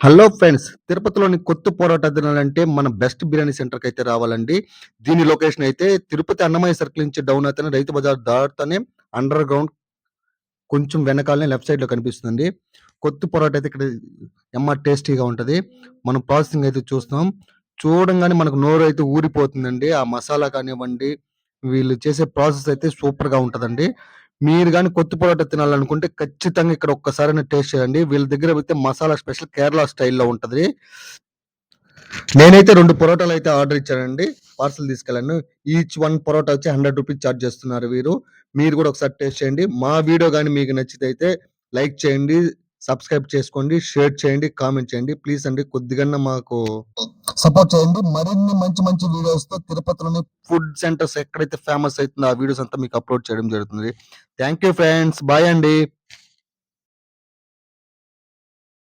Hello friends! తిరుపతిలోని కొత్తు పరోటా తినాలంటే మన బెస్ట్ బిర్యానీ సెంటర్‌కైతే రావాలండి. దీని లొకేషన్ అయితే తిరుపతి అన్నమయ్య సర్కిల్ నుంచి down అవుతేనే Rythu Bazar దాటుతనే under ground కొంచెం వెనకాలనే లెఫ్ట్ సైడ్‌లో కనిపిస్తుందండి. కొత్తు పరోటా అయితే ఇక్కడ టేస్టీగా ఉంటది. మనం ప్రాసెసింగ్ అయితే చూస్తున్నాం. చూడంగానే మనకు నోరైతే ఊరిపోతుందండి. ఆ మసాలా కానివ్వండి, వీళ్ళు చేసే ప్రాసెస్ అయితే సూపర్‌గా ఉంటదండి. మీరు గాని కొత్తు పరోటా తినాలనుకుంటే ఖచ్చితంగా ఇక్కడ ఒక్కసారైనా టేస్ట్ చేయండి. వీళ్ళ దగ్గర అయితే మసాలా స్పెషల్ కేరళ స్టైల్‌లో ఉంటది. నేనైతే 2 పరోటాలైతే ఆర్డర్ ఇచ్చానండి. పార్సెల్ తీసుకెళ్ళాను. ఈచ్ 1 పరోటా వచ్చి రూ. 100 చార్జ్ చేస్తున్నారు వీరు. మీరు గూడా ఒకసారి టేస్ట్ చేయండి. మా వీడియో గాని మీకు నచ్చితే లైక్ చేయండి, సబ్స్క్రైబ్ చేసుకోండి, షేర్ చేయండి, కామెంట్ చేయండి. ప్లీజ్ అండి కొద్దిగన్నా మాకు సపోర్ట్ చేయండి. మరిన్ని మంచి మంచి వీడియోస్‌తో తిరుపతిలోని ఫుడ్ సెంటర్స్ ఎక్కడైతే ఫేమస్ అయితుందో ఆ వీడియోస్ అంతా మీకు అప్‌లోడ్ చేయడం జరుగుతుంది. Thank you friends. బాయ్ అండి.